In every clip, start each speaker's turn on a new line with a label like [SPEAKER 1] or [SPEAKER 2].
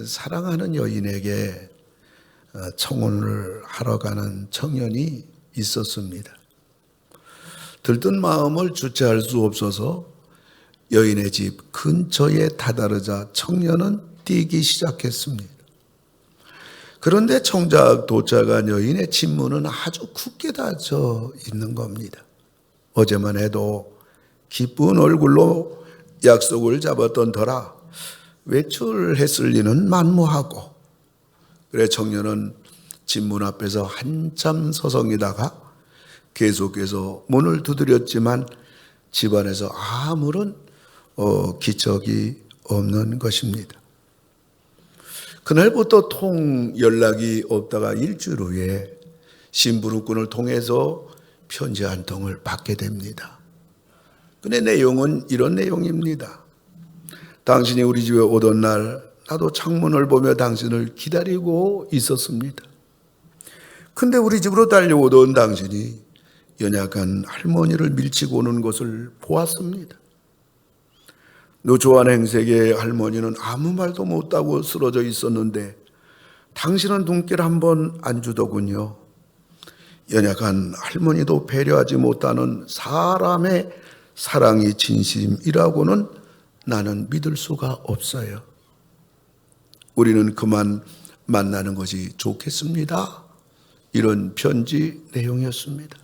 [SPEAKER 1] 사랑하는 여인에게 청혼을 하러 가는 청년이 있었습니다. 들뜬 마음을 주체할 수 없어서 여인의 집 근처에 다다르자 청년은 뛰기 시작했습니다. 그런데 정작 도착한 여인의 집 문은 아주 굳게 닫혀 있는 겁니다. 어제만 해도 기쁜 얼굴로 약속을 잡았던 터라 외출했을 리는 만무하고, 그래 청년은 집 문 앞에서 한참 서성이다가 계속해서 문을 두드렸지만 집안에서 아무런 기척이 없는 것입니다. 그날부터 통 연락이 없다가 일주일 후에 심부름꾼을 통해서 편지 한 통을 받게 됩니다. 근데 내용은 이런 내용입니다. 당신이 우리 집에 오던 날 나도 창문을 보며 당신을 기다리고 있었습니다. 근데 우리 집으로 달려오던 당신이 연약한 할머니를 밀치고 오는 것을 보았습니다. 노조한 행색의 할머니는 아무 말도 못하고 쓰러져 있었는데 당신은 눈길 한번 안 주더군요. 연약한 할머니도 배려하지 못하는 사람의 사랑이 진심이라고는 나는 믿을 수가 없어요. 우리는 그만 만나는 것이 좋겠습니다. 이런 편지 내용이었습니다.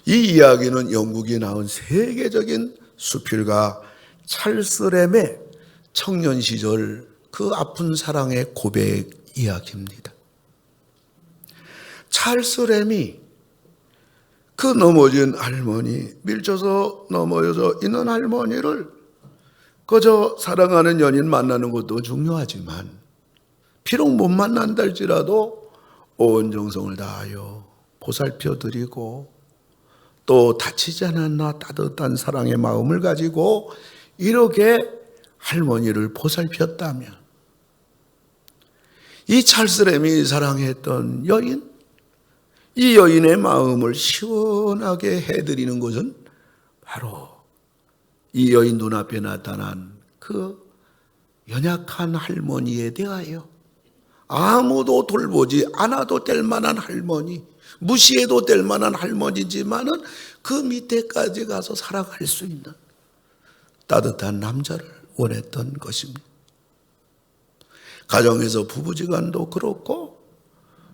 [SPEAKER 1] 이 이야기는 영국이 낳은 세계적인 수필가 찰스 램의 청년 시절 그 아픈 사랑의 고백 이야기입니다. 찰스 램이 그 넘어진 할머니, 밀쳐서 넘어져 있는 할머니를 그저 사랑하는 연인 만나는 것도 중요하지만 비록 못 만난다 할지라도 온 정성을 다하여 보살펴드리고 또 다치지 않았나 따뜻한 사랑의 마음을 가지고 이렇게 할머니를 보살폈다면 이 찰스 램이 사랑했던 여인, 이 여인의 마음을 시원하게 해드리는 것은 바로 이 여인 눈앞에 나타난 그 연약한 할머니에 대하여 아무도 돌보지 않아도 될 만한 할머니, 무시해도 될 만한 할머니지만은 그 밑에까지 가서 살아갈 수 있는 따뜻한 남자를 원했던 것입니다. 가정에서 부부지간도 그렇고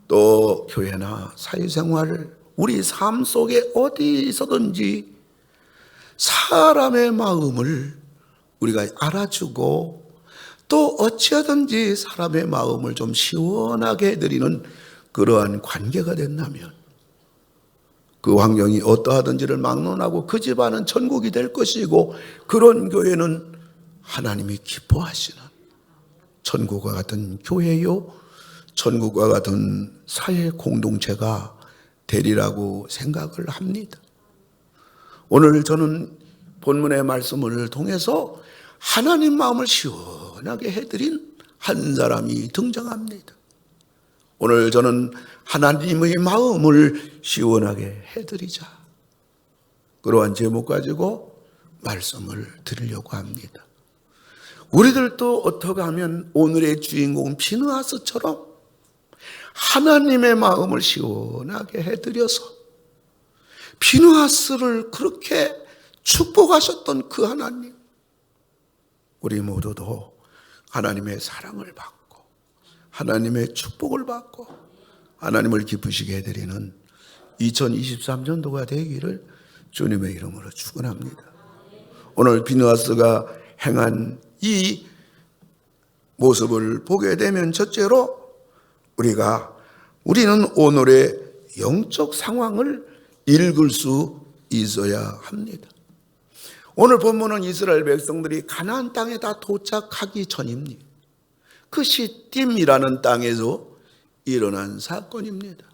[SPEAKER 1] 또 교회나 사회생활, 우리 삶 속에 어디서든지 사람의 마음을 우리가 알아주고 또 어찌하든지 사람의 마음을 좀 시원하게 해드리는 그러한 관계가 된다면 그 환경이 어떠하든지를 막론하고 그 집안은 천국이 될 것이고 그런 교회는 하나님이 기뻐하시는 천국과 같은 교회요, 천국과 같은 사회 공동체가 되리라고 생각을 합니다. 오늘 저는 본문의 말씀을 통해서 하나님 마음을 시원하게 해드린 한 사람이 등장합니다. 오늘 저는 하나님의 마음을 시원하게 해드리자, 그러한 제목 가지고 말씀을 드리려고 합니다. 우리들도 어떻게 하면 오늘의 주인공 비느하스처럼 하나님의 마음을 시원하게 해드려서 비느하스를 그렇게 축복하셨던 그 하나님, 우리 모두도 하나님의 사랑을 받고 하나님의 축복을 받고 하나님을 기쁘시게 해드리는 2023년도가 되기를 주님의 이름으로 축원합니다. 오늘 비느하스가 행한 이 모습을 보게 되면 첫째로 우리는 오늘의 영적 상황을 읽을 수 있어야 합니다. 오늘 본문은 이스라엘 백성들이 가나안 땅에 다 도착하기 전입니다. 그 시딤이라는 땅에서 일어난 사건입니다.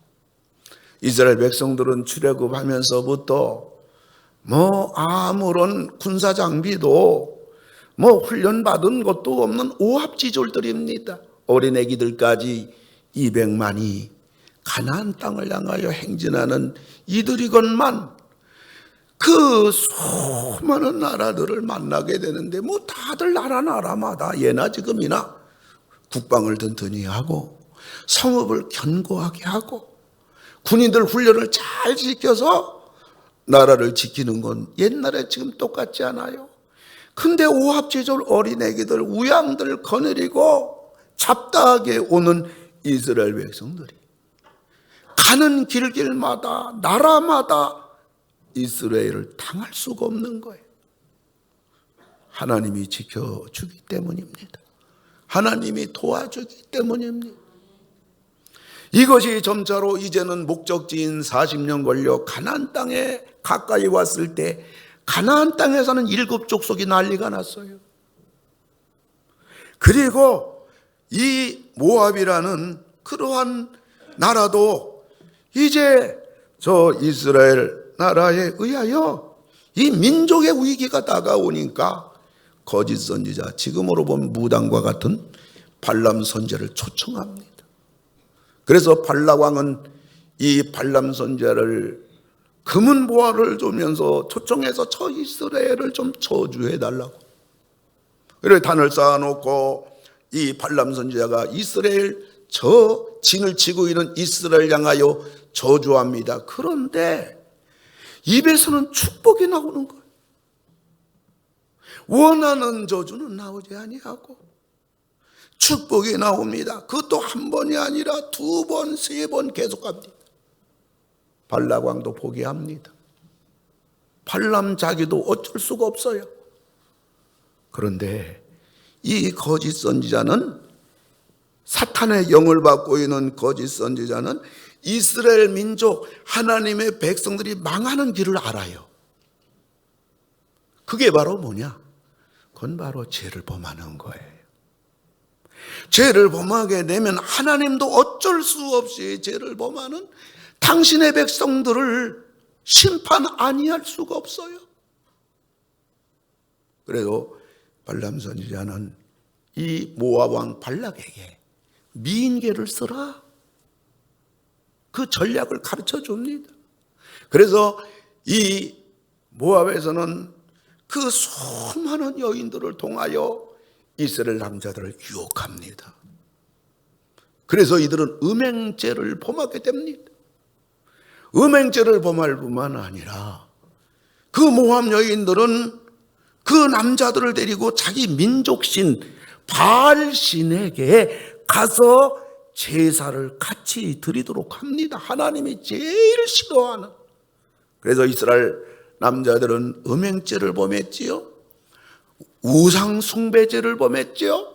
[SPEAKER 1] 이스라엘 백성들은 출애굽하면서부터 아무런 군사 장비도 훈련받은 것도 없는 오합지졸들입니다. 어린애기들까지 200만이 가나안 땅을 향하여 행진하는 이들이건만 그 수많은 나라들을 만나게 되는데 뭐 다들 나라마다 예나 지금이나 국방을 든든히 하고 성읍을 견고하게 하고 군인들 훈련을 잘 시켜서 나라를 지키는 건 옛날에 지금 똑같지 않아요. 근데 오합지졸 어린애기들 우양들 거느리고 잡다하게 오는 이스라엘 백성들이 가는 길길마다 나라마다 이스라엘을 당할 수가 없는 거예요. 하나님이 지켜주기 때문입니다. 하나님이 도와주기 때문입니다. 이것이 점차로 이제는 목적지인 40년 걸려 가나안 땅에 가까이 왔을 때 가나안 땅에 사는 7 족속이 난리가 났어요. 그리고 이 모압이라는 그러한 나라도 이제 저 이스라엘 나라에 의하여 이 민족의 위기가 다가오니까 거짓 선지자, 지금으로 보면 무당과 같은 발람 선지자를 초청합니다. 그래서 발락 왕은 이 발람 선지자를 금은 보화를 주면서 초청해서 저 이스라엘을 좀 저주해 달라고. 그래 단을 쌓아놓고 이 발람 선지자가 이스라엘 저 진을 치고 있는 이스라엘 향하여 저주합니다. 그런데 입에서는 축복이 나오는 거예요. 원하는 저주는 나오지 아니하고 축복이 나옵니다. 그것도 한 번이 아니라 2번, 3번 계속합니다. 발락 왕도 포기합니다. 발람 자기도 어쩔 수가 없어요. 그런데 이 거짓 선지자는, 사탄의 영을 받고 있는 거짓 선지자는 이스라엘 민족 하나님의 백성들이 망하는 길을 알아요. 그게 바로 뭐냐? 그건 바로 죄를 범하는 거예요. 죄를 범하게 되면 하나님도 어쩔 수 없이 죄를 범하는 당신의 백성들을 심판 아니할 수가 없어요. 그래도 발람 선지자는 이 모압 왕 발락에게 미인계를 써라, 그 전략을 가르쳐 줍니다. 그래서 이 모압에서는 그 수많은 여인들을 통하여 이스라엘 남자들을 유혹합니다. 그래서 이들은 음행죄를 범하게 됩니다. 음행죄를 범할 뿐만 아니라 그 모압 여인들은 그 남자들을 데리고 자기 민족신 바알신에게 가서 제사를 같이 드리도록 합니다. 하나님이 제일 싫어하는. 그래서 이스라엘 남자들은 음행죄를 범했지요. 우상 숭배죄를 범했지요.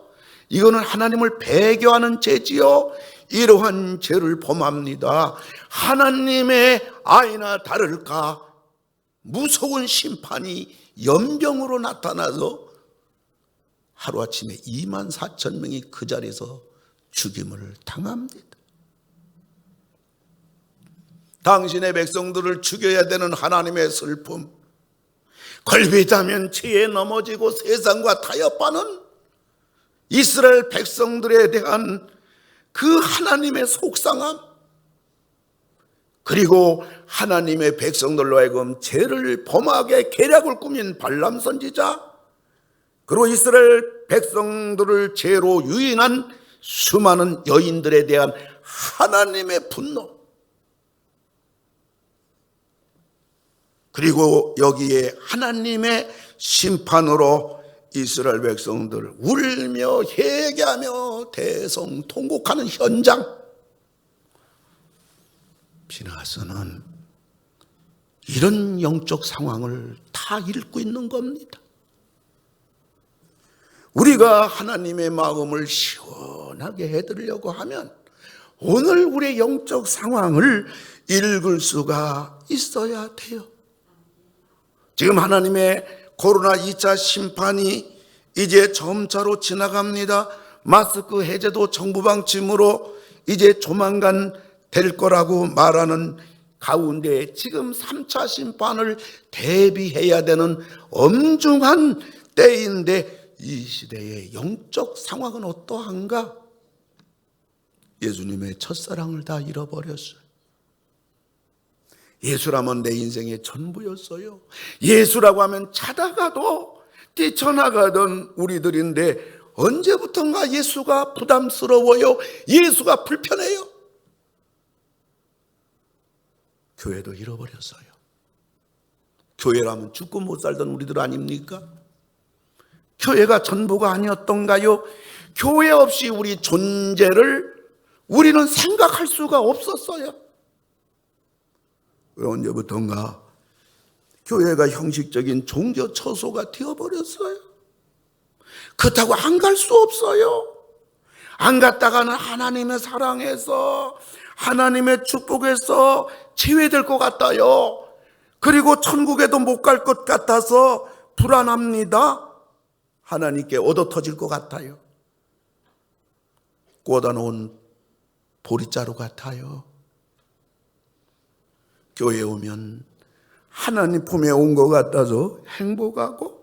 [SPEAKER 1] 이거는 하나님을 배교하는 죄지요. 이러한 죄를 범합니다. 하나님의 아이나 다를까 무서운 심판이 연병으로 나타나서 하루아침에 24,000명이 그 자리에서 죽임을 당합니다. 당신의 백성들을 죽여야 되는 하나님의 슬픔, 걸핏하면 죄에 넘어지고 세상과 타협하는 이스라엘 백성들에 대한 그 하나님의 속상함, 그리고 하나님의 백성들로 하여금 죄를 범하게 계략을 꾸민 발람 선지자, 그리고 이스라엘 백성들을 죄로 유인한 수많은 여인들에 대한 하나님의 분노, 그리고 여기에 하나님의 심판으로 이스라엘 백성들 울며 회개하며 대성통곡하는 현장. 비나스는 이런 영적 상황을 다 읽고 있는 겁니다. 우리가 하나님의 마음을 시원하게 해드리려고 하면 오늘 우리의 영적 상황을 읽을 수가 있어야 돼요. 지금 하나님의 코로나 2차 심판이 이제 점차로 지나갑니다. 마스크 해제도 정부 방침으로 이제 조만간 될 거라고 말하는 가운데 지금 3차 심판을 대비해야 되는 엄중한 때인데 이 시대의 영적 상황은 어떠한가? 예수님의 첫사랑을 다 잃어버렸어요. 예수라면 내 인생의 전부였어요. 예수라고 하면 자다가도 뛰쳐나가던 우리들인데 언제부턴가 예수가 부담스러워요. 예수가 불편해요. 교회도 잃어버렸어요. 교회라면 죽고 못 살던 우리들 아닙니까? 교회가 전부가 아니었던가요? 교회 없이 우리 존재를 우리는 생각할 수가 없었어요. 언제부턴가 교회가 형식적인 종교 처소가 되어버렸어요. 그렇다고 안 갈 수 없어요. 안 갔다가는 하나님의 사랑에서, 하나님의 축복에서 제외될 것 같아요. 그리고 천국에도 못 갈 것 같아서 불안합니다. 하나님께 얻어 터질 것 같아요. 꽂아놓은 보리자루 같아요. 교회에 오면 하나님 품에 온 것 같아서 행복하고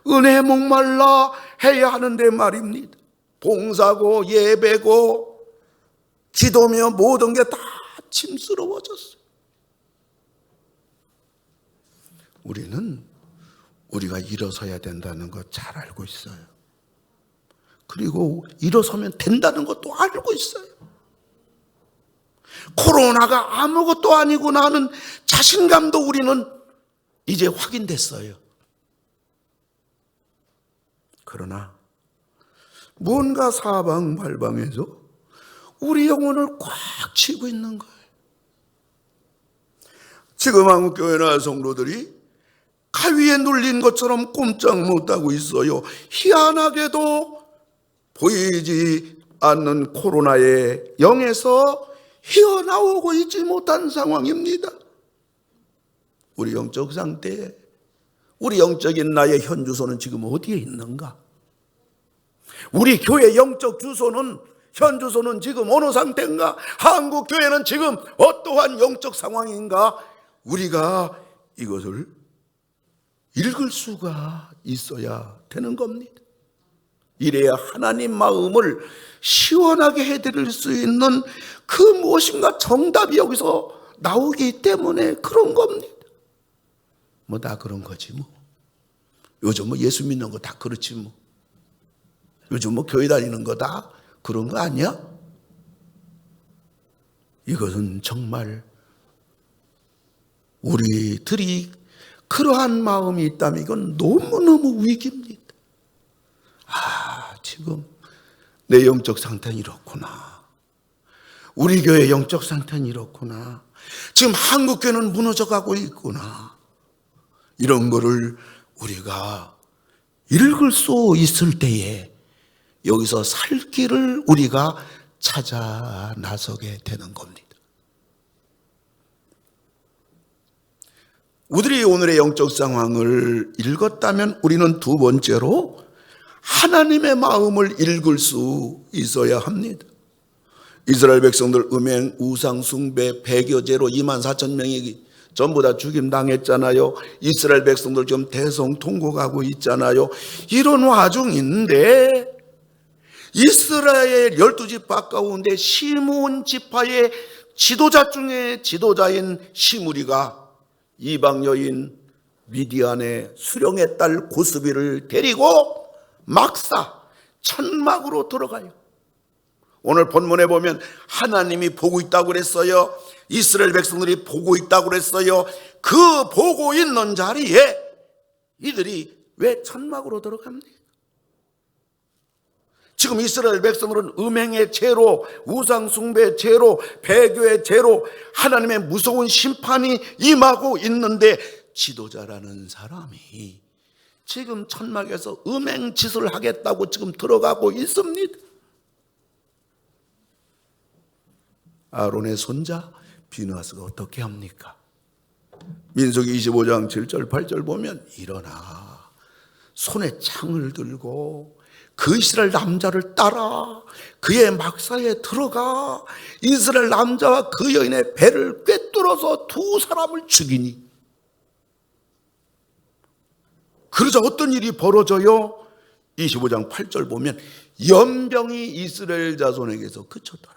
[SPEAKER 1] 은혜에 목말라 해야 하는데 말입니다. 봉사고 예배고 기도며 모든 게 다 침스러워졌어요. 우리는 우리가 일어서야 된다는 거 잘 알고 있어요. 그리고 일어서면 된다는 것도 알고 있어요. 코로나가 아무것도 아니구나 하는 자신감도 우리는 이제 확인됐어요. 그러나 뭔가 사방팔방에서 우리 영혼을 꽉 쥐고 있는 거예요. 지금 한국교회나 성도들이 가위에 눌린 것처럼 꼼짝 못하고 있어요. 희한하게도 보이지 않는 코로나의 영에서 헤어나오고 있지 못한 상황입니다. 우리 영적 상태, 우리 영적인 나의 현 주소는 지금 어디에 있는가? 우리 교회 영적 주소는, 현 주소는 지금 어느 상태인가? 한국 교회는 지금 어떠한 영적 상황인가? 우리가 이것을 읽을 수가 있어야 되는 겁니다. 이래야 하나님 마음을 시원하게 해드릴 수 있는 그 무엇인가 정답이 여기서 나오기 때문에 그런 겁니다. 뭐 다 그런 거지 뭐. 요즘 뭐 예수 믿는 거 다 그렇지 뭐. 요즘 뭐 교회 다니는 거 다 그런 거 아니야? 이것은 정말 우리들이 그러한 마음이 있다면 이건 너무너무 위기입니다. 지금 내 영적 상태는 이렇구나. 우리 교회 영적 상태는 이렇구나. 지금 한국교회는 무너져가고 있구나. 이런 거를 우리가 읽을 수 있을 때에 여기서 살 길을 우리가 찾아 나서게 되는 겁니다. 우리들이 오늘의 영적 상황을 읽었다면 우리는 두 번째로 하나님의 마음을 읽을 수 있어야 합니다. 이스라엘 백성들 음행, 우상 숭배, 배교제로 24,000명이 전부 다 죽임당했잖아요. 이스라엘 백성들 지금 대성통곡하고 있잖아요. 이런 와중인데 이스라엘 12지파 가운데 시므온 지파의 지도자 중에 지도자인 시므리가 이방 여인 미디안의 수령의 딸 고스비를 데리고 막사 천막으로 들어가요. 오늘 본문에 보면 하나님이 보고 있다고 그랬어요. 이스라엘 백성들이 보고 있다고 그랬어요. 그 보고 있는 자리에 이들이 왜 천막으로 들어갑니까? 지금 이스라엘 백성들은 음행의 죄로, 우상 숭배의 죄로, 배교의 죄로 하나님의 무서운 심판이 임하고 있는데 지도자라는 사람이 지금 천막에서 음행짓을 하겠다고 지금 들어가고 있습니다. 아론의 손자 비느하스가 어떻게 합니까? 민수기 25장 7절 8절 보면 일어나 손에 창을 들고 그 이스라엘 남자를 따라 그의 막사에 들어가 이스라엘 남자와 그 여인의 배를 꿰뚫어서 두 사람을 죽이니 그러자 어떤 일이 벌어져요? 25장 8절 보면 연병이 이스라엘 자손에게서 그쳤더라.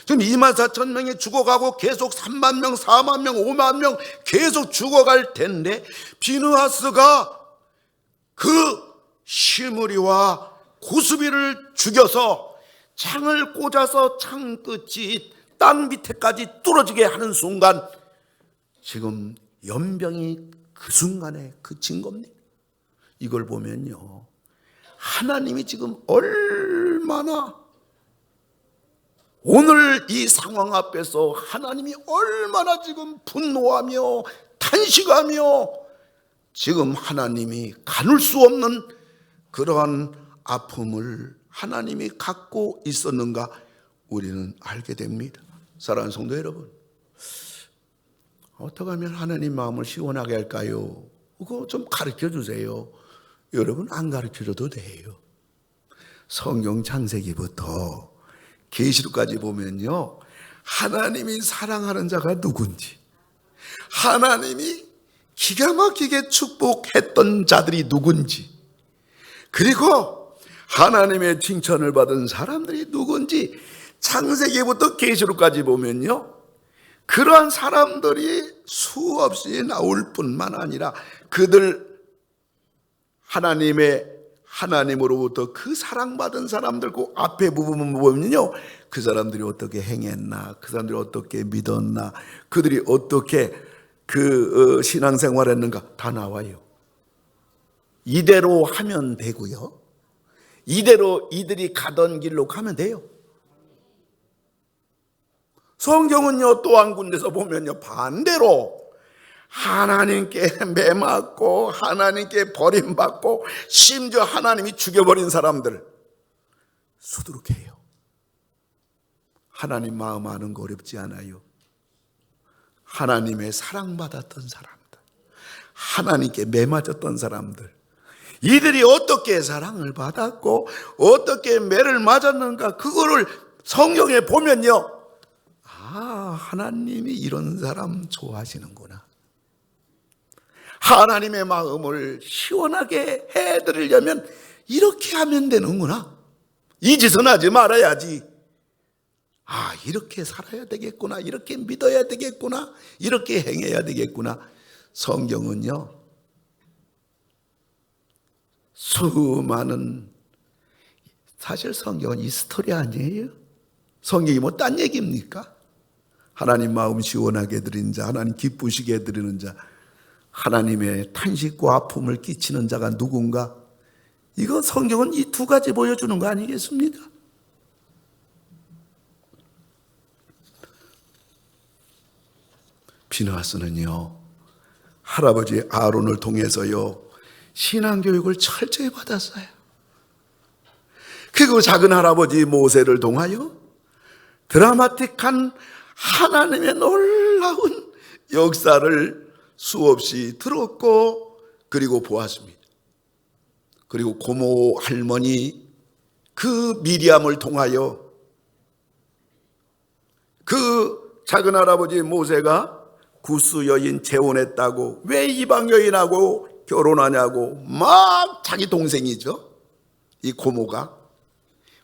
[SPEAKER 1] 지금 24,000명이 죽어가고 계속 3만 명, 4만 명, 5만 명 계속 죽어갈 텐데 비느하스가 그 시므리와 구스비를 죽여서 창을 꽂아서 창 끝이 땅 밑에까지 뚫어지게 하는 순간 지금 연병이 그 순간에 그친 겁니다. 이걸 보면요, 하나님이 지금 얼마나, 오늘 이 상황 앞에서 하나님이 얼마나 지금 분노하며 탄식하며 지금 하나님이 가눌 수 없는 그러한 아픔을 하나님이 갖고 있었는가 우리는 알게 됩니다. 사랑하는 성도 여러분, 어떻게 하면 하나님 마음을 시원하게 할까요? 그거 좀 가르쳐 주세요. 여러분 안 가르쳐 줘도 돼요. 성경 창세기부터 계시록까지 보면요, 하나님이 사랑하는 자가 누군지, 하나님이 기가 막히게 축복했던 자들이 누군지, 그리고 하나님의 칭찬을 받은 사람들이 누군지 창세기부터 계시록까지 보면요, 그러한 사람들이 수없이 나올 뿐만 아니라 그들 하나님으로부터 그 사랑받은 사람들, 그 앞에 부분 보면요, 그 사람들이 어떻게 행했나, 그 사람들이 어떻게 믿었나, 그들이 어떻게 신앙생활했는가 다 나와요. 이대로 하면 되고요, 이대로 이들이 가던 길로 가면 돼요. 성경은요, 또 한 군데서 보면요, 반대로 하나님께 매맞고 하나님께 버림받고 심지어 하나님이 죽여버린 사람들 수두룩해요. 하나님 마음 아는 거 어렵지 않아요. 하나님의 사랑받았던 사람들, 하나님께 매맞았던 사람들, 이들이 어떻게 사랑을 받았고 어떻게 매를 맞았는가, 그거를 성경에 보면요, 하나님이 이런 사람 좋아하시는구나, 하나님의 마음을 시원하게 해드리려면 이렇게 하면 되는구나, 이 짓은 하지 말아야지, 이렇게 살아야 되겠구나, 이렇게 믿어야 되겠구나, 이렇게 행해야 되겠구나. 성경은요, 수많은, 사실 성경은 이 스토리 아니에요. 성경이 뭐 딴 얘기입니까? 하나님 마음 시원하게 해드리는 자, 하나님 기쁘시게 해드리는 자, 하나님의 탄식과 아픔을 끼치는 자가 누군가, 이거 성경은 이 두 가지 보여주는 거 아니겠습니까? 비느하스는요, 할아버지 아론을 통해서요 신앙교육을 철저히 받았어요. 그리고 작은 할아버지 모세를 통하여 드라마틱한 하나님의 놀라운 역사를 수없이 들었고 그리고 보았습니다. 그리고 고모 할머니 그 미리암을 통하여 그 작은 할아버지 모세가 구스 여인 재혼했다고, 왜 이방 여인하고 결혼하냐고 막 자기 동생이죠, 이 고모가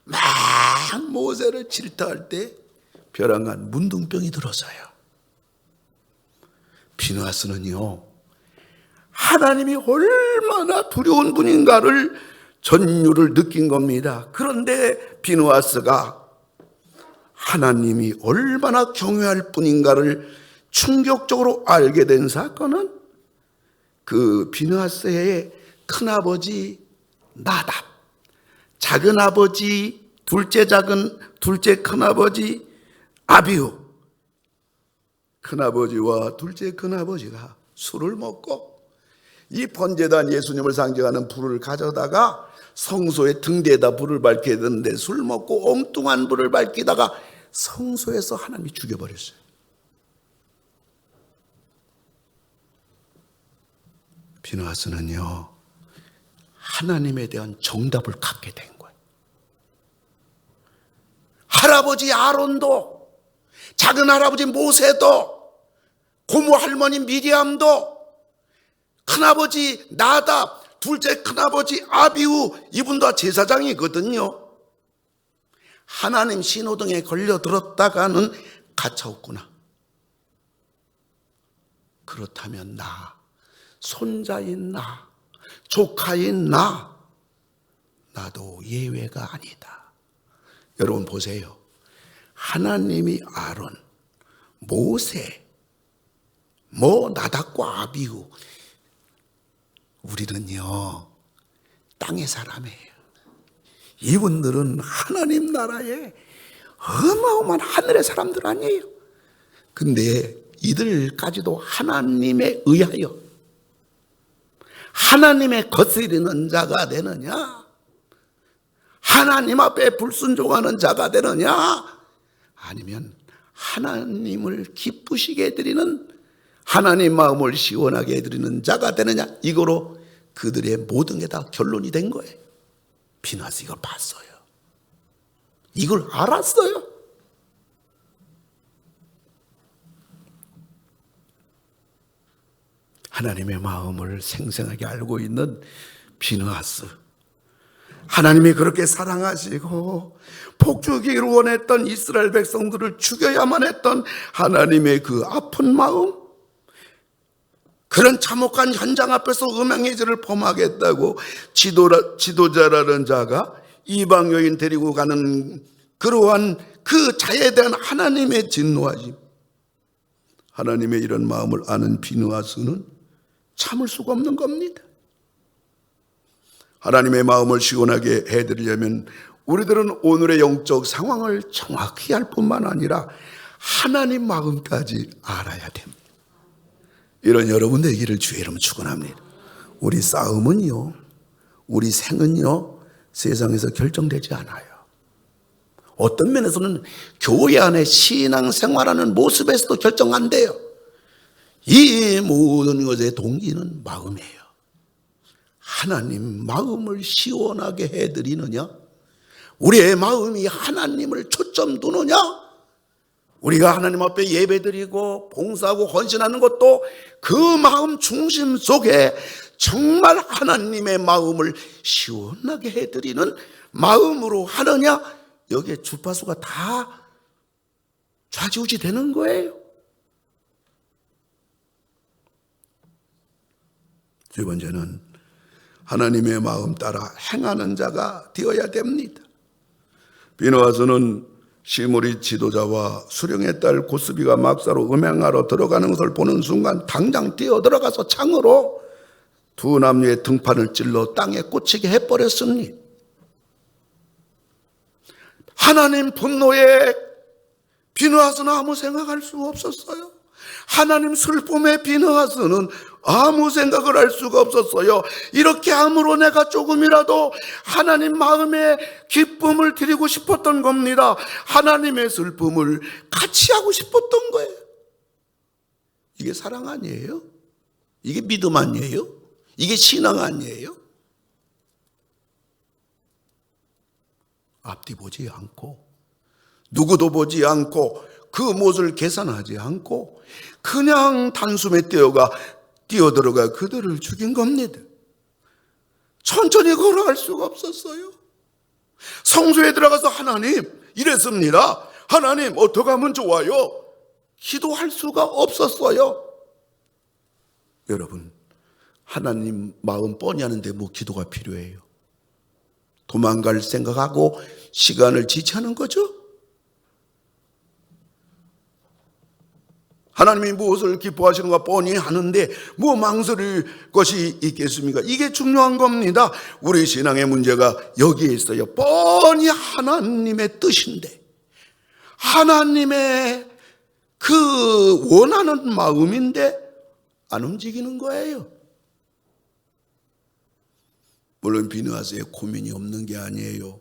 [SPEAKER 1] 막 모세를 질타할 때 벼랑간 문둥병이 들었어요. 비느하스는요, 하나님이 얼마나 두려운 분인가를 전율을 느낀 겁니다. 그런데 비느하스가 하나님이 얼마나 경외할 분인가를 충격적으로 알게 된 사건은 그 비느하스의 큰아버지 나답, 작은아버지, 둘째 큰아버지 아비후, 큰아버지와 둘째 큰아버지가 술을 먹고 이 번제단 예수님을 상징하는 불을 가져다가 성소의 등대에다 불을 밝혀야 되는데 술 먹고 엉뚱한 불을 밝히다가 성소에서 하나님이 죽여버렸어요. 비느하스는요, 하나님에 대한 정답을 갖게 된 거예요. 할아버지 아론도, 작은 할아버지 모세도, 고모 할머니 미리암도, 큰아버지 나답, 둘째 큰아버지 아비후, 이분도 제사장이거든요. 하나님 신호등에 걸려들었다가는 가차없구나. 그렇다면 나, 손자인 나, 조카인 나도 예외가 아니다. 여러분 보세요. 하나님이 아론, 모세, 나답과 아비후, 우리는요 땅의 사람이에요. 이분들은 하나님 나라의 어마어마한 하늘의 사람들 아니에요. 근데 이들까지도 하나님에 의하여 하나님의 거스리는 자가 되느냐, 하나님 앞에 불순종하는 자가 되느냐, 아니면 하나님을 기쁘시게 해드리는, 하나님 마음을 시원하게 해드리는 자가 되느냐, 이거로 그들의 모든 게 다 결론이 된 거예요. 비누아스 이걸 봤어요. 이걸 알았어요. 하나님의 마음을 생생하게 알고 있는 비누아스, 하나님이 그렇게 사랑하시고 복주기를 원했던 이스라엘 백성들을 죽여야만 했던 하나님의 그 아픈 마음, 그런 참혹한 현장 앞에서 음행의 죄를 범하겠다고 지도자라는 자가 이방 여인 데리고 가는 그러한 그 자에 대한 하나님의 진노하심, 하나님의 이런 마음을 아는 비누아스는 참을 수가 없는 겁니다. 하나님의 마음을 시원하게 해드리려면 우리들은 오늘의 영적 상황을 정확히 알 뿐만 아니라 하나님 마음까지 알아야 됩니다. 이런 여러분 되기를 주의 이름으로 축원합니다. 우리 싸움은요, 우리 생은요, 세상에서 결정되지 않아요. 어떤 면에서는 교회 안에 신앙생활하는 모습에서도 결정 안 돼요. 이 모든 것의 동기는 마음이에요. 하나님 마음을 시원하게 해드리느냐, 우리의 마음이 하나님을 초점 두느냐, 우리가 하나님 앞에 예배드리고 봉사하고 헌신하는 것도 그 마음 중심 속에 정말 하나님의 마음을 시원하게 해드리는 마음으로 하느냐, 여기에 주파수가 다 좌지우지 되는 거예요. 두 번째는 하나님의 마음 따라 행하는 자가 되어야 됩니다. 비누아스는 시므리 지도자와 수령의 딸 고스비가 막사로 음행하러 들어가는 것을 보는 순간 당장 뛰어들어가서 창으로 두 남녀의 등판을 찔러 땅에 꽂히게 해버렸습니다. 하나님 분노에 비누아스는 아무 생각할 수 없었어요. 하나님 슬픔에 비누아스는 아무 생각을 할 수가 없었어요. 이렇게 함으로 내가 조금이라도 하나님 마음에 기쁨을 드리고 싶었던 겁니다. 하나님의 슬픔을 같이 하고 싶었던 거예요. 이게 사랑 아니에요? 이게 믿음 아니에요? 이게 신앙 아니에요? 앞뒤 보지 않고, 누구도 보지 않고, 그 못을 계산하지 않고 그냥 단숨에 뛰어들어가 그들을 죽인 겁니다. 천천히 걸어갈 수가 없었어요. 성소에 들어가서 하나님 이랬습니다. 하나님 어떻게 하면 좋아요? 기도할 수가 없었어요. 여러분, 하나님 마음 뻔히 하는데 뭐 기도가 필요해요? 도망갈 생각하고 시간을 지체하는 거죠. 하나님이 무엇을 기뻐하시는가 뻔히 하는데 뭐 망설일 것이 있겠습니까? 이게 중요한 겁니다. 우리 신앙의 문제가 여기에 있어요. 뻔히 하나님의 뜻인데, 하나님의 그 원하는 마음인데 안 움직이는 거예요. 물론 비누아스의 고민이 없는 게 아니에요.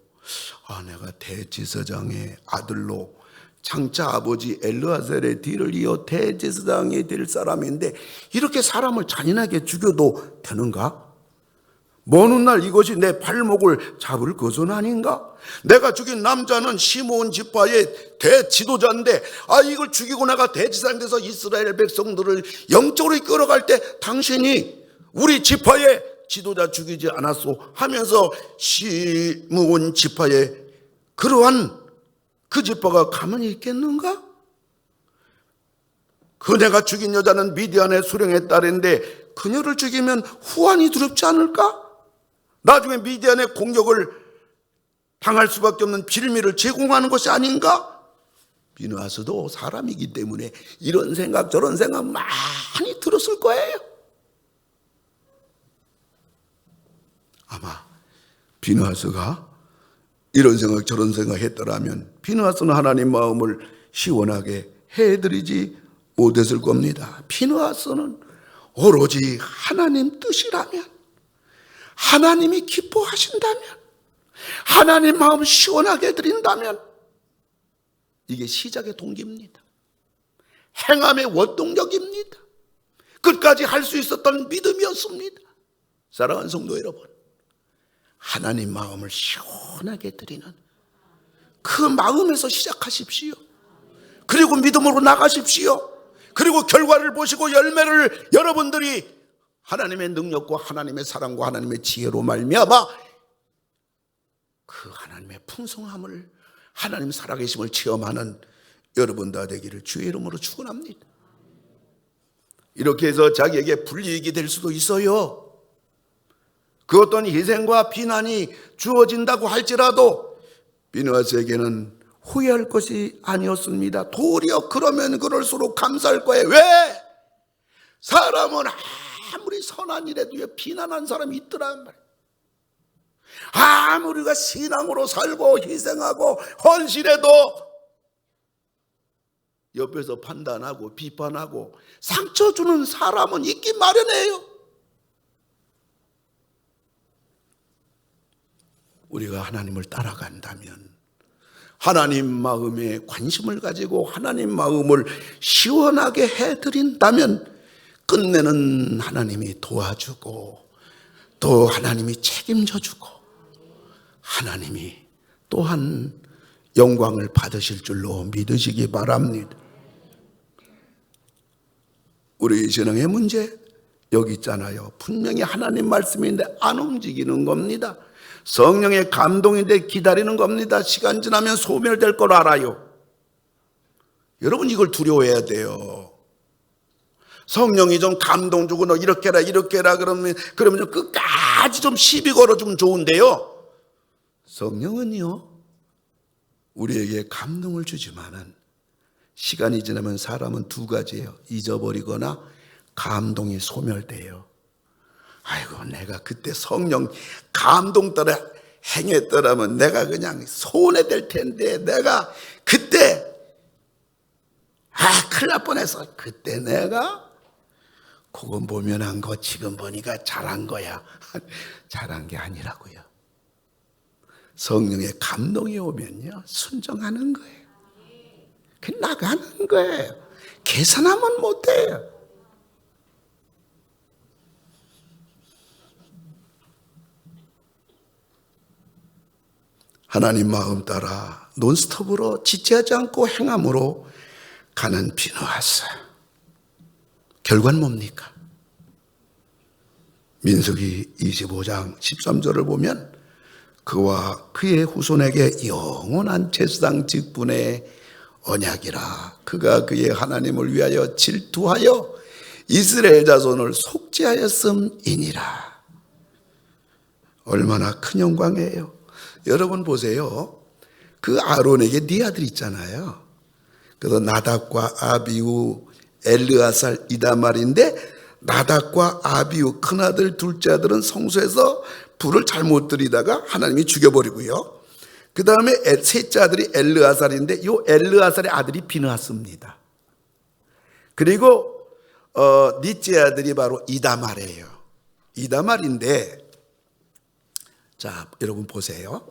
[SPEAKER 1] 내가 대제사장의 아들로 장차 아버지 엘르아셀의 뒤를 이어 대제사장이 될 사람인데 이렇게 사람을 잔인하게 죽여도 되는가? 먼 훗날 이것이 내 발목을 잡을 것은 아닌가? 내가 죽인 남자는 시므온 지파의 대지도자인데 이걸 죽이고 내가 대제사장 돼서 이스라엘 백성들을 영적으로 이끌어갈 때 당신이 우리 지파의 지도자 죽이지 않았소 하면서 시므온 지파의 그러한 그 지파가 가만히 있겠는가? 그네가 죽인 여자는 미디안의 수령의 딸인데 그녀를 죽이면 후환이 두렵지 않을까? 나중에 미디안의 공격을 당할 수밖에 없는 빌미를 제공하는 것이 아닌가? 비느하스도 사람이기 때문에 이런 생각 저런 생각 많이 들었을 거예요. 아마 비느하스가 이런 생각 저런 생각 했더라면 비느하스는 하나님 마음을 시원하게 해드리지 못했을 겁니다. 비느하스는 오로지 하나님 뜻이라면, 하나님이 기뻐하신다면, 하나님 마음 시원하게 해드린다면 이게 시작의 동기입니다. 행함의 원동력입니다. 끝까지 할 수 있었던 믿음이었습니다. 사랑하는 성도 여러분, 하나님 마음을 시원하게 드리는 그 마음에서 시작하십시오. 그리고 믿음으로 나가십시오. 그리고 결과를 보시고 열매를 여러분들이 하나님의 능력과 하나님의 사랑과 하나님의 지혜로 말미암아 그 하나님의 풍성함을, 하나님 살아계심을 체험하는 여러분 다 되기를 주의 이름으로 축원합니다. 이렇게 해서 자기에게 불이익이 될 수도 있어요. 그 어떤 희생과 비난이 주어진다고 할지라도 비느하스에게는 후회할 것이 아니었습니다. 도리어 그러면 그럴수록 감사할 거예요. 왜? 사람은 아무리 선한 일에도 비난한 사람이 있더란 말이에요. 아무리 우리가 신앙으로 살고 희생하고 헌신해도 옆에서 판단하고 비판하고 상처 주는 사람은 있기 마련이에요. 우리가 하나님을 따라간다면, 하나님 마음에 관심을 가지고 하나님 마음을 시원하게 해드린다면 끝내는 하나님이 도와주고 또 하나님이 책임져주고 하나님이 또한 영광을 받으실 줄로 믿으시기 바랍니다. 우리 신앙의 문제 여기 있잖아요. 분명히 하나님 말씀인데 안 움직이는 겁니다. 성령의 감동인데 기다리는 겁니다. 시간 지나면 소멸될 걸 알아요. 여러분 이걸 두려워해야 돼요. 성령이 좀 감동 주고 너 이렇게 해라 이렇게 해라 그러면 끝까지 좀 시비 걸어주면 좋은데요. 성령은요 우리에게 감동을 주지만은 시간이 지나면 사람은 두 가지예요. 잊어버리거나 감동이 소멸돼요. 아이고 내가 그때 성령 감동 따라 행했더라면 내가 그냥 손해될 텐데 내가 그때 큰일 날 뻔했어. 그때 내가 그건 보면 한 거 지금 보니까 잘한 거야. 잘한 게 아니라고요. 성령의 감동이 오면요 순종하는 거예요. 그 나가는 거예요. 계산하면 못해요. 하나님 마음 따라 논스톱으로 지체하지 않고 행함으로 가는 비느하스. 결과는 뭡니까? 민수기 25장 13절을 보면 그와 그의 후손에게 영원한 제사장 직분의 언약이라. 그가 그의 하나님을 위하여 질투하여 이스라엘 자손을 속죄하였음이니라. 얼마나 큰 영광이에요. 여러분 보세요. 그 아론에게 네 아들 있잖아요. 그래서 나답과 아비후, 엘르아살, 이다말인데 나답과 아비후 큰아들 둘째 아들은 성소에서 불을 잘못 들이다가 하나님이 죽여버리고요. 그 다음에 셋째 아들이 엘르아살인데 이 엘르아살의 아들이 비느하스입니다. 그리고 넷째 아들이 바로 이다말이에요. 이다말인데 자 여러분 보세요.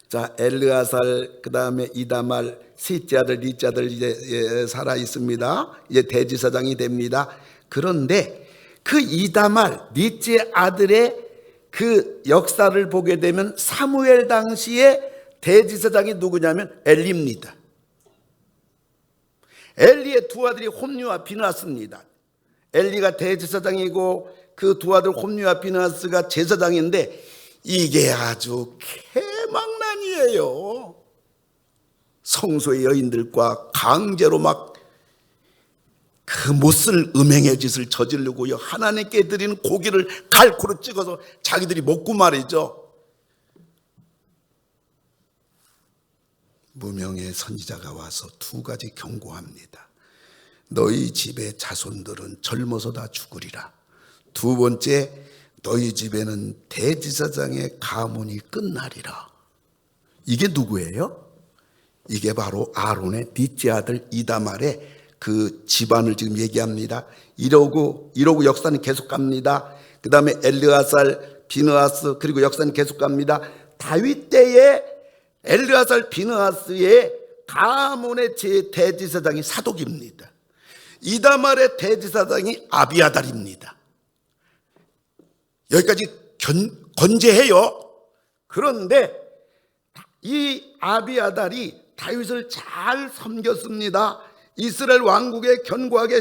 [SPEAKER 1] 자 엘르아살 그 다음에 이다말 셋째 아들 넷째 아들 이제 살아 있습니다. 이제 대지사장이 됩니다. 그런데 그 이다말 넷째 아들의 그 역사를 보게 되면 사무엘 당시에 대지사장이 누구냐면 엘리입니다. 엘리의 두 아들이 홈리와 비느하스입니다. 엘리가 대제사장이고 그 두 아들 홈리와 비느하스가 제사장인데 이게 아주 개망난이에요. 성소의 여인들과 강제로 막 그 못쓸 음행의 짓을 저지르고요. 하나님께 드리는 고기를 갈고로 찍어서 자기들이 먹고 말이죠. 무명의 선지자가 와서 두 가지 경고합니다. 너희 집의 자손들은 젊어서 다 죽으리라. 두 번째, 너희 집에는 대제사장의 가문이 끝나리라. 이게 누구예요? 이게 바로 아론의 넷째 아들 이다말의 그 집안을 지금 얘기합니다. 이러고 역사는 계속 갑니다. 그 다음에 엘르아살, 비느하스, 그리고 역사는 계속 갑니다. 다윗 때에 엘르아살, 비느하스의 가문의 대제사장이 사독입니다. 이다말의 대제사장이 아비아달입니다. 여기까지 건재해요. 그런데 이 아비아달이 다윗을 잘 섬겼습니다. 이스라엘 왕국에 견고하게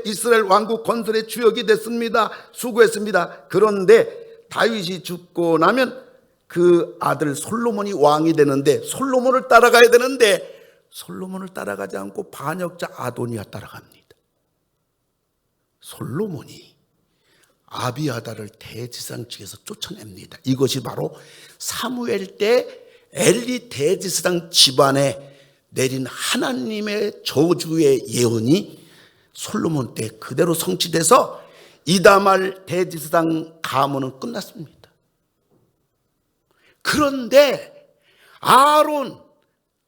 [SPEAKER 1] 이스라엘 왕국 건설의 주역이 됐습니다. 수고했습니다. 그런데 다윗이 죽고 나면 그 아들 솔로몬이 왕이 되는데, 솔로몬을 따라가야 되는데 솔로몬을 따라가지 않고 반역자 아도니아 따라갑니다. 솔로몬이 아비아달을 대제사장 측에서 쫓아냅니다. 이것이 바로 사무엘 때 엘리 대제사장 집안에 내린 하나님의 저주의 예언이 솔로몬 때 그대로 성취돼서 이다말 대제사장 가문은 끝났습니다. 그런데 아론,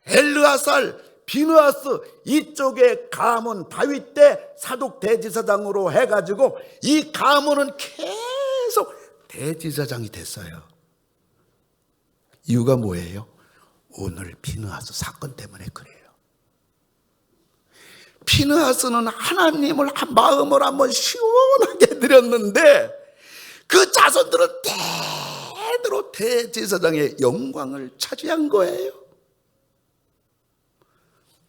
[SPEAKER 1] 엘르아살, 비느하스 이쪽의 가문, 다윗 때 사독 대제사장으로 해가지고 이 가문은 계속 대제사장이 됐어요. 이유가 뭐예요? 오늘 비느하스 사건 때문에 그래요. 비느하스는 하나님을 마음을 한번 시원하게 드렸는데 그 자손들은 대대로 대제사장의 영광을 차지한 거예요.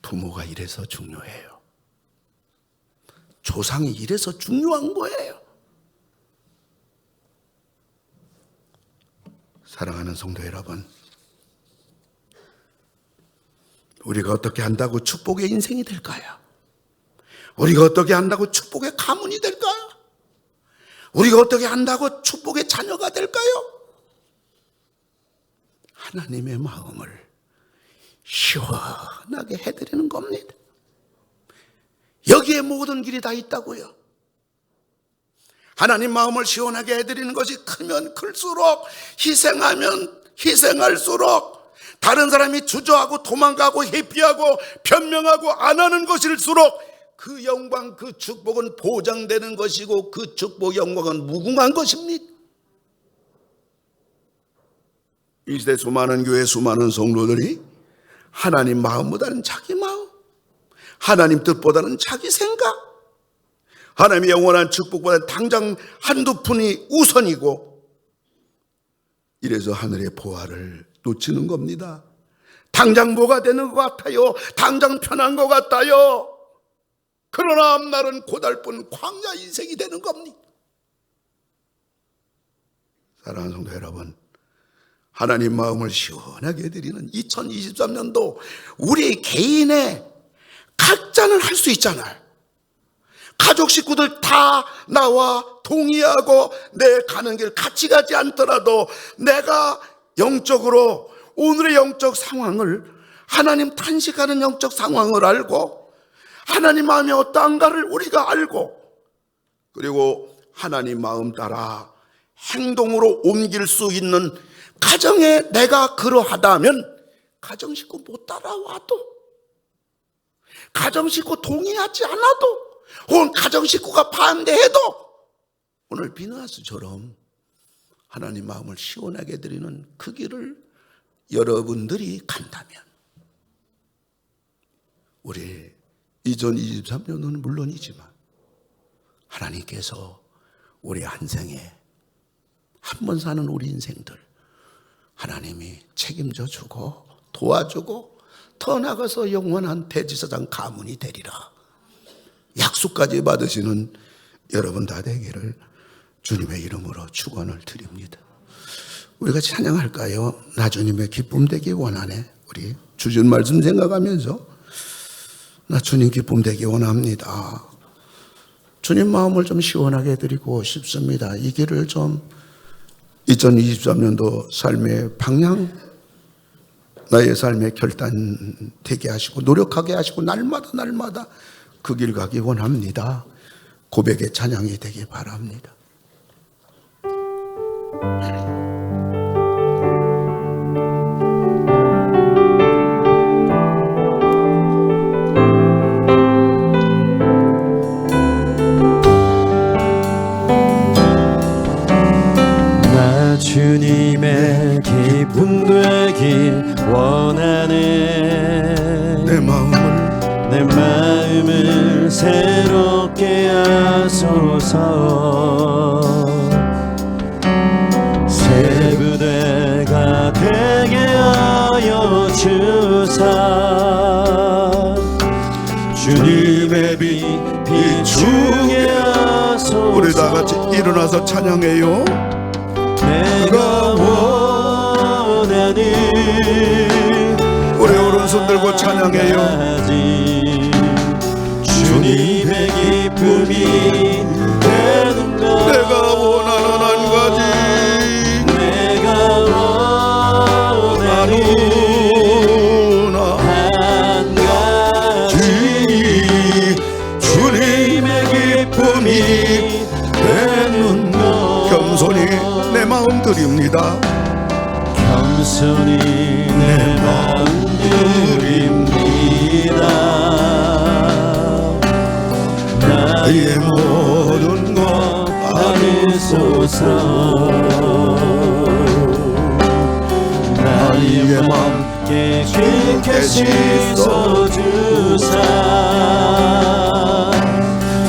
[SPEAKER 1] 부모가 이래서 중요해요. 조상이 이래서 중요한 거예요. 사랑하는 성도 여러분, 우리가 어떻게 한다고 축복의 인생이 될까요? 우리가 어떻게 한다고 축복의 가문이 될까요? 우리가 어떻게 한다고 축복의 자녀가 될까요? 하나님의 마음을 시원하게 해드리는 겁니다. 여기에 모든 길이 다 있다고요. 하나님 마음을 시원하게 해드리는 것이 크면 클수록, 희생하면 희생할수록, 다른 사람이 주저하고 도망가고 회피하고 변명하고 안 하는 것일수록 그 영광, 그 축복은 보장되는 것이고 그 축복 영광은 무궁한 것입니다. 이 시대 수많은 교회 수많은 성도들이 하나님 마음보다는 자기 마음, 하나님 뜻보다는 자기 생각, 하나님의 영원한 축복보다는 당장 한두 푼이 우선이고, 이래서 하늘의 보화를 놓치는 겁니다. 당장 뭐가 되는 것 같아요. 당장 편한 것 같아요. 그러나 앞날은 고달픈 광야 인생이 되는 겁니다. 사랑하는 성도 여러분, 하나님 마음을 시원하게 해드리는 2023년도 우리 개인의 각자는 할 수 있잖아요. 가족 식구들 다 나와 동의하고 내 가는 길 같이 가지 않더라도 내가 영적으로 오늘의 영적 상황을, 하나님 탄식하는 영적 상황을 알고 하나님 마음이 어떠한가를 우리가 알고, 그리고 하나님 마음 따라 행동으로 옮길 수 있는 가정에 내가 그러하다면 가정 식구 못 따라와도, 가정 식구 동의하지 않아도, 혹은 가정 식구가 반대해도 오늘 비느하스처럼 하나님 마음을 시원하게 드리는 그 길을 여러분들이 간다면 우리 2023년은 물론이지만 하나님께서 우리 한 생에 한 번 사는 우리 인생들 하나님이 책임져 주고 도와주고 더 나아가서 영원한 대제사장 가문이 되리라 약속까지 받으시는 여러분 다 되기를 주님의 이름으로 축원을 드립니다. 우리가 찬양할까요? 나 주님의 기쁨 되기 원하네. 우리 주신 말씀 생각하면서 나 주님 기쁨 되기 원합니다. 주님 마음을 좀 시원하게 해드리고 싶습니다. 이 길을 좀 2023년도 삶의 방향, 나의 삶의 결단 되게 하시고 노력하게 하시고 날마다 그 길 가기 원합니다. 고백의 찬양이 되기 바랍니다.
[SPEAKER 2] 나 주님의 기쁨 되길 원하네. 내 마음을 새롭게 하소서. 새 부대가 되게 하여 주사. 주님의 빛 비추게 하소서.
[SPEAKER 1] 우리 다 같이 일어나서 찬양해요.
[SPEAKER 2] 내가 원하는
[SPEAKER 1] 우리 오른손 들고 찬양해요.
[SPEAKER 2] 주님의 기쁨이 되는 것.
[SPEAKER 1] 내가 원하는 한 가지.
[SPEAKER 2] 내가 원하는 한 가지.
[SPEAKER 1] 주님의 기쁨이
[SPEAKER 2] 되는 것.
[SPEAKER 1] 겸손히 내 마음 드립니다.
[SPEAKER 2] 겸손히 내 마음 드립니다.
[SPEAKER 1] 나의 모든 것
[SPEAKER 2] 받으소서. 나의 마음 깨끗게 씻어주사.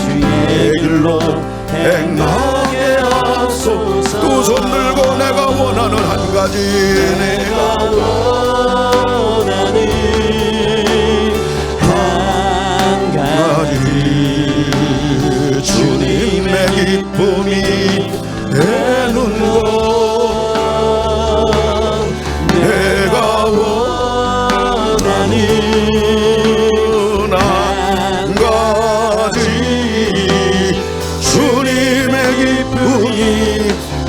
[SPEAKER 2] 주의 길로 행하게 하소서.
[SPEAKER 1] 두 손 들고 내가 원하는 한 가지.
[SPEAKER 2] 내가 원하는 한 가지.
[SPEAKER 1] 주님의 기쁨이 되는 것. 내가 원하는 한 가지. 주님의 기쁨이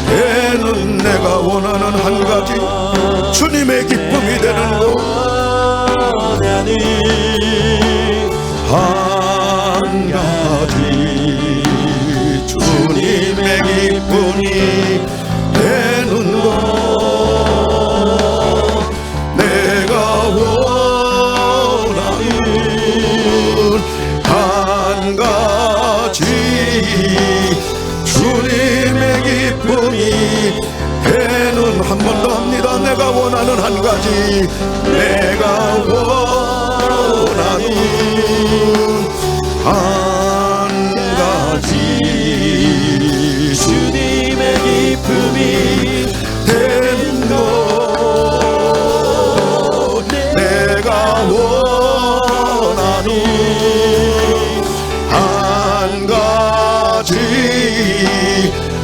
[SPEAKER 1] 되는 내가 원하는 한 가지. 주님의 기쁨이 되는 것. 한 가지. 주님의 기쁨이 되는 것. 내가 원하는 한 가지. 주님의 기쁨이 되는 한 번 더 합니다. 내가 원하는 한 가지. 내가 원하는 한 가지.
[SPEAKER 2] 주님의 기쁨이
[SPEAKER 1] 되는 것. 내가 원하는 한 가지.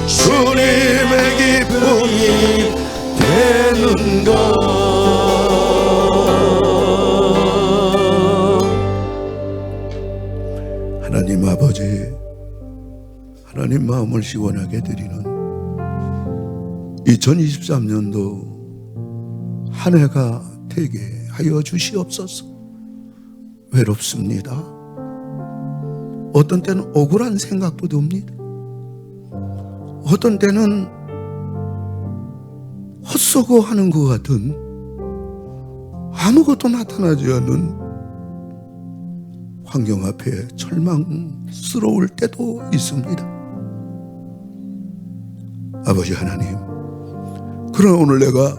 [SPEAKER 1] 주님의 기쁨이 되는 것. 하나님 아버지, 하나님 마음을 시원하게 드리는 2023년도 한 해가 되게 하여 주시옵소서. 외롭습니다. 어떤 때는 억울한 생각도 듭니다. 어떤 때는 헛수고하는 것 같은 아무것도 나타나지 않는 환경 앞에 절망스러울 때도 있습니다. 아버지 하나님, 그러나 오늘 내가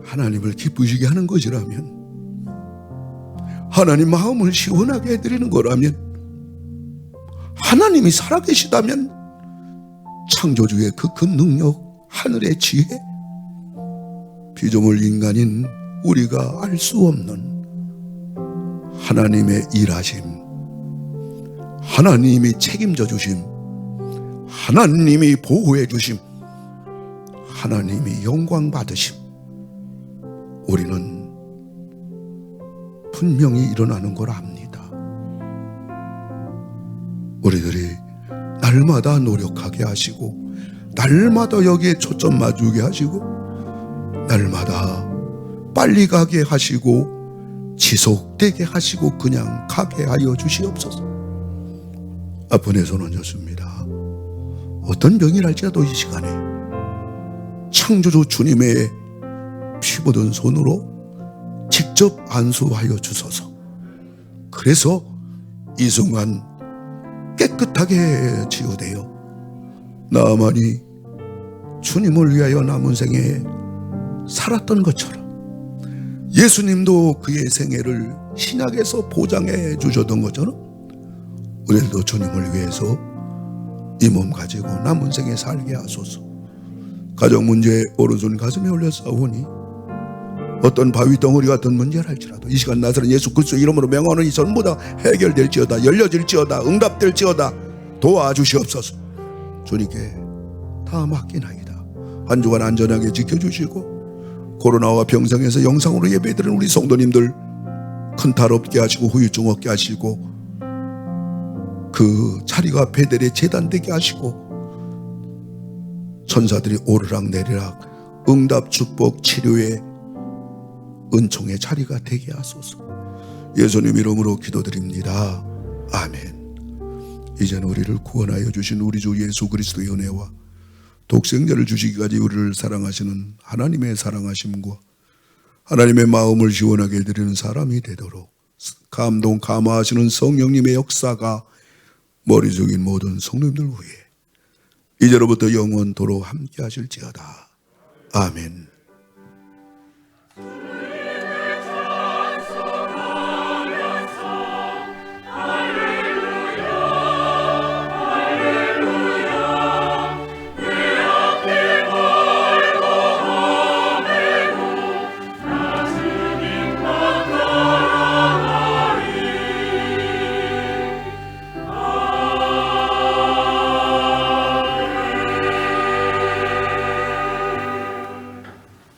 [SPEAKER 1] 하나님을 기쁘시게 하는 것이라면, 하나님 마음을 시원하게 해드리는 거라면, 하나님이 살아계시다면 창조주의 그 큰 능력, 하늘의 지혜, 피조물 인간인 우리가 알 수 없는 하나님의 일하심, 하나님이 책임져 주심, 하나님이 보호해 주심, 하나님이 영광 받으심, 우리는 분명히 일어나는 걸 압니다. 우리들이 날마다 노력하게 하시고 날마다 여기에 초점 맞추게 하시고 날마다 빨리 가게 하시고 지속되게 하시고 그냥 가게 하여 주시옵소서. 아픈 내 손은 좋습니다. 어떤 병이랄지라도 이 시간에 창조주 주님의 피 묻은 손으로 직접 안수하여 주소서. 그래서 이 순간 깨끗하게 치유되어 나만이 주님을 위하여 남은 생에 살았던 것처럼 예수님도 그의 생애를 신약에서 보장해 주셨던 것처럼 우리들도 주님을 위해서 이 몸 가지고 남은 생에 살게 하소서. 가정 문제에 오른손 가슴에 올려 싸우니 어떤 바위 덩어리 같은 문제를 할지라도 이 시간 나사렛 예수 그리스도의 이름으로 명하노니 전부 다 해결될지어다, 열려질지어다, 응답될지어다. 도와주시옵소서. 주님께 다 맡기나이다. 한 주간 안전하게 지켜주시고 코로나와 병상에서 영상으로 예배드리는 우리 성도님들 큰 탈 없게 하시고 후유증 없게 하시고 그 자리가 베델의 제단되게 하시고 천사들이 오르락 내리락 응답 축복 치료의 은총의 자리가 되게 하소서. 예수님 이름으로 기도드립니다. 아멘. 이제는 우리를 구원하여 주신 우리 주 예수 그리스도의 은혜와 독생자를 주시기까지 우리를 사랑하시는 하나님의 사랑하심과 하나님의 마음을 시원하게 해드리는 사람이 되도록 감동 감화하시는 성령님의 역사가 머리 숙인 모든 성도님들 위해 이제로부터 영원토록 함께 하실지어다. 아멘.